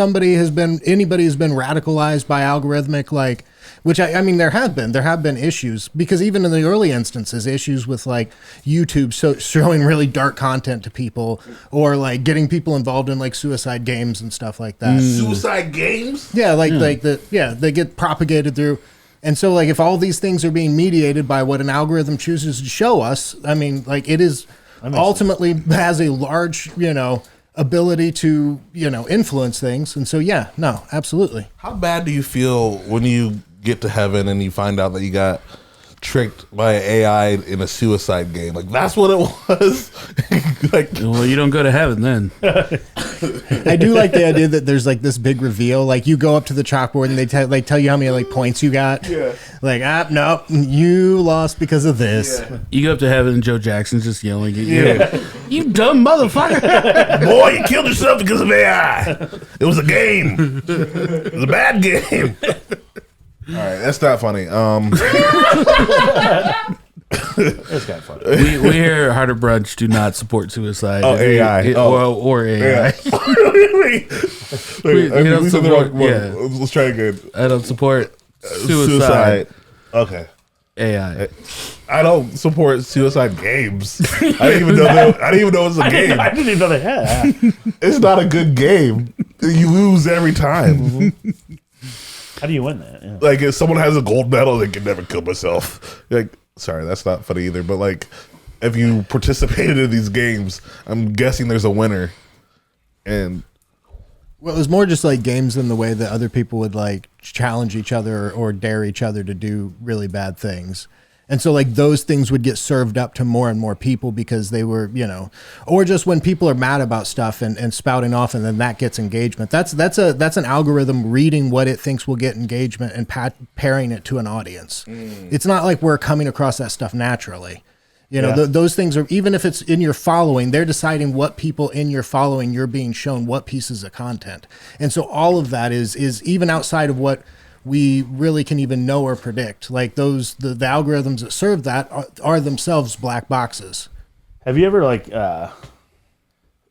anybody has been radicalized by algorithmic which I mean there have been issues, because even in the early instances, issues with YouTube showing really dark content to people, or getting people involved in suicide games and stuff like that. Suicide games? Yeah, they get propagated through. And so if all these things are being mediated by what an algorithm chooses to show us, I mean, it is ultimately has a large, ability to, influence things. And so, absolutely. How bad do you feel when you get to heaven and you find out that you got tricked by AI in a suicide game? That's what it was. Well, you don't go to heaven then. I do like the idea that there's this big reveal. You go up to the chalkboard and they tell you how many points you got. Yeah. No, you lost because of this. Yeah. You go up to heaven and Joe Jackson's just yelling at you. Yeah. You dumb motherfucker. Boy, you killed yourself because of AI. It was a game. It was a bad game. All right, that's not funny. It's kind of funny. We here at Harder Brunch do not support suicide. Oh, AI. Or AI. Let's try again. I don't support suicide. Okay. AI. I don't support suicide games. I didn't even know it was a game. I didn't even know they had. It's not a good game. You lose every time. How do you win that? Yeah. If someone has a gold medal, they can never kill myself. Sorry, that's not funny either. But if you participated in these games, I'm guessing there's a winner. And well, it was more just games in the way that other people would challenge each other or dare each other to do really bad things. And so those things would get served up to more and more people because they were, or just when people are mad about stuff and spouting off, and then that gets engagement. That's an algorithm reading what it thinks will get engagement and pairing it to an audience. It's not we're coming across that stuff naturally. You know, those things are, even if it's in your following, they're deciding what people in your following you're being shown what pieces of content. And so all of that is even outside of what we really can even know or predict. Like the algorithms that serve that are themselves black boxes. Have you ever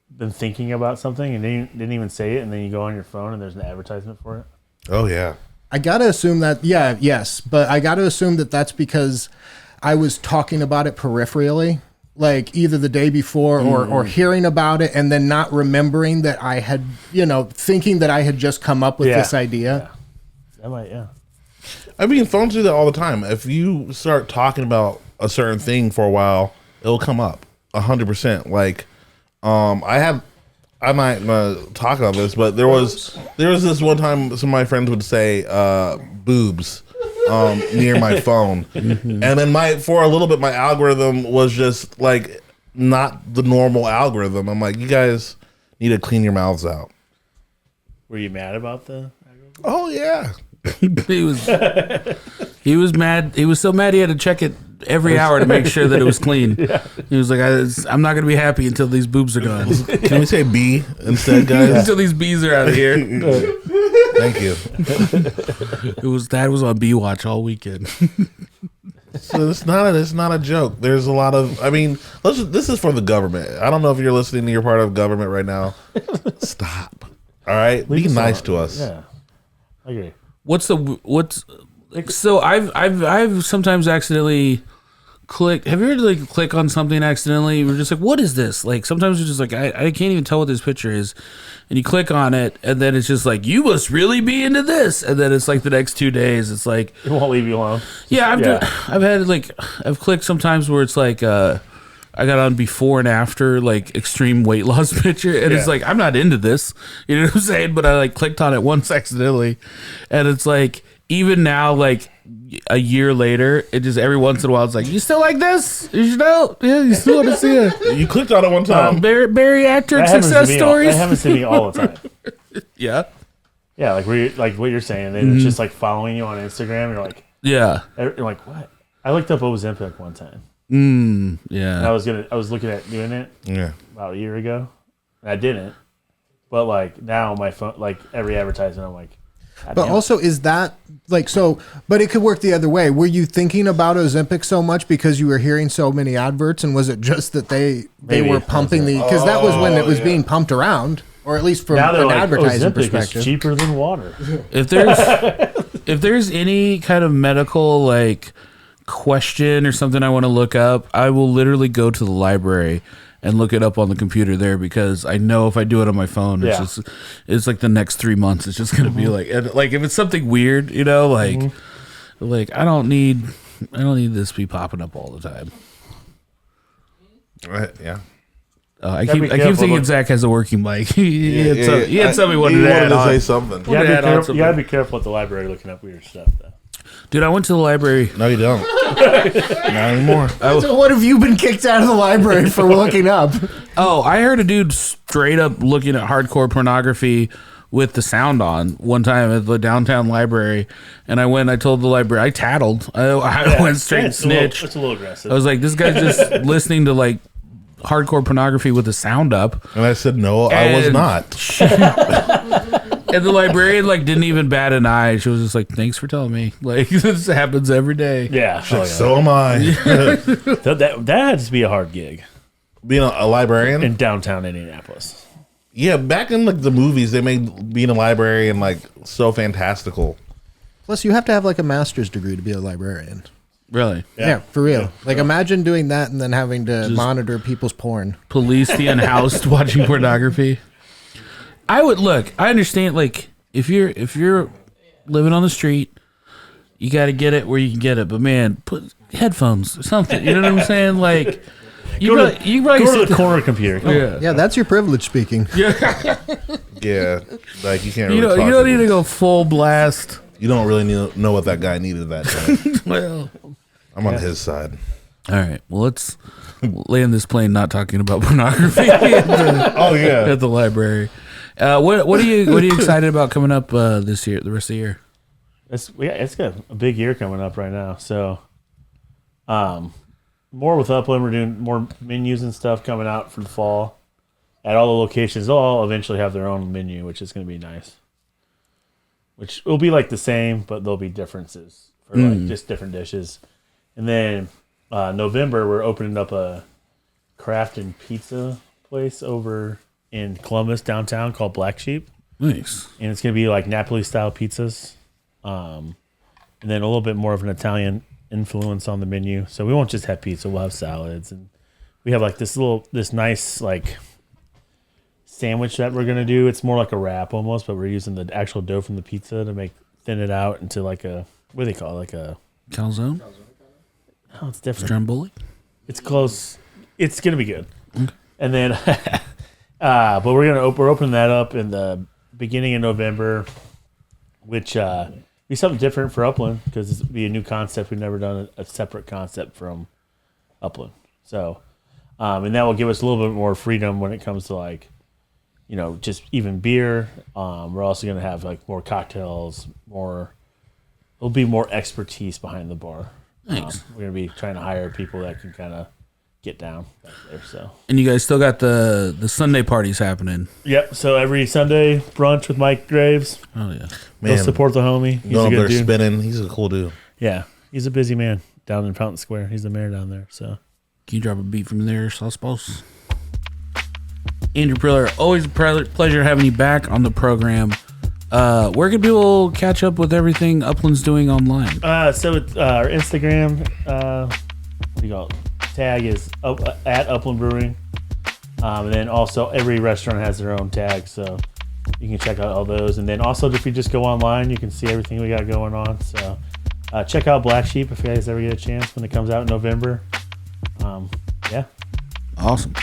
been thinking about something and didn't even say it, and then you go on your phone and there's an advertisement for it? Oh yeah. I gotta assume that yes, but I gotta assume that that's because I was talking about it peripherally, like either the day before or hearing about it and then not remembering that I had, thinking that I had just come up with this idea. That might, I mean, phones do that all the time. If you start talking about a certain thing for a while, it'll come up 100%. Like, I might talk about this, but there was this one time some of my friends would say boobs near my phone, and then for a little bit my algorithm was just like not the normal algorithm. I'm like, you guys need to clean your mouths out. Were you mad about the algorithm? Oh yeah. He was mad. He was so mad he had to check it every hour to make sure that it was clean. He was like, I'm not going to be happy until these boobs are gone. Can we say B instead, guys? Until these bees are out of here. Thank you. Dad was on bee watch all weekend. So it's not a joke. There's a lot of, this is for the government. I don't know if you're listening to your part of government right now. Stop. All right? Be nice to us. Yeah. I agree. So I've sometimes accidentally clicked. Have you ever click on something accidentally? We're just like, what is this? Like sometimes you're just like, I can't even tell what this picture is, and you click on it, and then it's just like, you must really be into this, and then it's like the next 2 days, it's like it won't leave you alone. Yeah, I've clicked sometimes where it's like I got on before and after extreme weight loss picture, and it's like, I'm not into this, you know what I'm saying? But I clicked on it once accidentally, and it's like, even now, a year later, it just every once in a while it's like, you still like this? You still want to see it? You clicked on it one time. Bariatric success stories. That happens to me all the time. Yeah, like what you're saying, and it's just following you on Instagram. You're like, you're like, what? I looked up Ozempic one time. Yeah. And I was looking at doing it. About a year ago, and I didn't. But now my phone, every advertisement, I'm like. But also, is that but it could work the other way. Were you thinking about Ozempic so much because you were hearing so many adverts, and was it just that they were pumping because that was when it was being pumped around, or at least from an advertising perspective, is cheaper than water. If there's any kind of medical question or something I want to look up, I will literally go to the library and look it up on the computer there, because I know if I do it on my phone, it's like the next 3 months, it's just gonna be if it's something weird, I don't need this to be popping up all the time. Right? Yeah. I keep thinking Zach has a working mic. He had something he wanted to say something. You gotta be careful at the library looking up weird stuff, though. Dude, I went to the library. No, you don't. Not anymore. So what have you been kicked out of the library for looking up? Oh, I heard a dude straight up looking at hardcore pornography with the sound on one time at the downtown library, and I told the library, I tattled. I went straight snitch. It's a little aggressive. I was like, this guy's just listening to hardcore pornography with the sound up. And I said, no, I was not. And the librarian didn't even bat an eye. She was just like, thanks for telling me. This happens every day. Yeah. So am I. that had to be a hard gig. Being a librarian? In downtown Indianapolis. Yeah, back in the movies, they made being a librarian so fantastical. Plus, you have to have a master's degree to be a librarian. Really? Yeah, for real. Imagine doing that and then having to monitor people's porn. Police the unhoused watching pornography. I understand, if you're living on the street, you got to get it where you can get it. But man, put headphones or something. You know what I'm saying? You probably go to the corner computer. Yeah, that's your privilege speaking. Yeah. Yeah. You can't really you don't need to go full blast. You don't really know what that guy needed that day. Well, I'm on his side. All right. Well, let's land this plane not talking about pornography at the library. What are you excited about coming up this year, the rest of the year? It's got a big year coming up right now. So, more with Upland. We're doing more menus and stuff coming out for the fall. At all the locations, they'll all eventually have their own menu, which is going to be nice. Which will be like the same, but there'll be differences for like just different dishes. And then November, we're opening up a craft and pizza place over in Columbus downtown called Black Sheep. Nice. And it's going to be like Napoli style pizzas, and then a little bit more of an Italian influence on the menu. So we won't just have pizza; we'll have salads, and we have like this nice like sandwich that we're gonna do. It's more like a wrap almost, but we're using the actual dough from the pizza to thin it out into like a, what do they call it? Like a calzone. Oh, it's different. Stromboli. It's close. It's gonna be good. Okay. And then, but we're opening that up in the beginning of November, which be something different for Upland because it's be a new concept. We've never done a separate concept from Upland, so and that will give us a little bit more freedom when it comes to like, you know, just even beer. We're also going to have like more cocktails, there'll be more expertise behind the bar. Thanks. We're going to be trying to hire people that can kind of get down back there. So. And you guys still got the Sunday parties happening. Yep. So every Sunday brunch with Mike Graves. Oh yeah, man. Go support the homie. He's Going a good up there dude. spinning. He's a cool dude. Yeah, he's a busy man down in Fountain Square. He's the mayor down there. So. Can you drop a beat from there, Sauce Balls? Andrew Priller, always a pleasure having you back on the program. Where can people catch up with everything Upland's doing online? So it's, our Instagram, what do you call it? Tag is at Upland Brewery. And then also every restaurant has their own tag, so you can check out all those. And then also if you just go online, you can see everything we got going on. So check out Black Sheep if you guys ever get a chance when it comes out in November. Yeah. Awesome.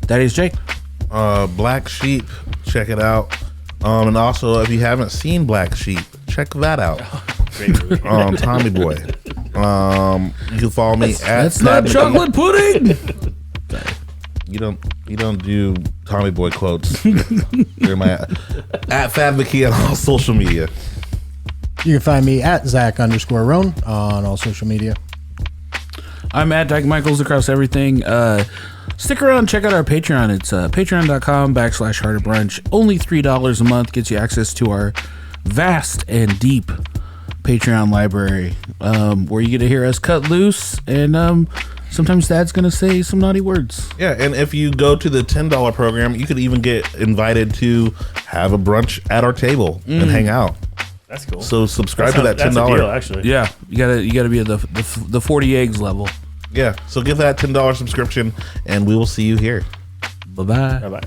Thaddaeus Jake. Black Sheep, check it out. And also, if you haven't seen Black Sheep, check that out. Great movie. Tommy Boy. You can follow me at. That's not chocolate pudding. You don't do Tommy Boy quotes. You're my at Thad Mckee on all social media. You can find me at Zach_Roan on all social media. I'm at Dyke Michaels across everything. Stick around, check out our Patreon. It's patreon.com/Harder Brunch. Only $3 a month gets you access to our vast and deep Patreon library, where you get to hear us cut loose, and sometimes Dad's going to say some naughty words. Yeah, and if you go to the $10 program, you could even get invited to have a brunch at our table and hang out. That's cool. So subscribe to that $10. That's a deal, actually. Yeah, you gotta be at the 40 eggs level. Yeah, so give that $10 subscription, and we will see you here. Bye-bye. Bye-bye.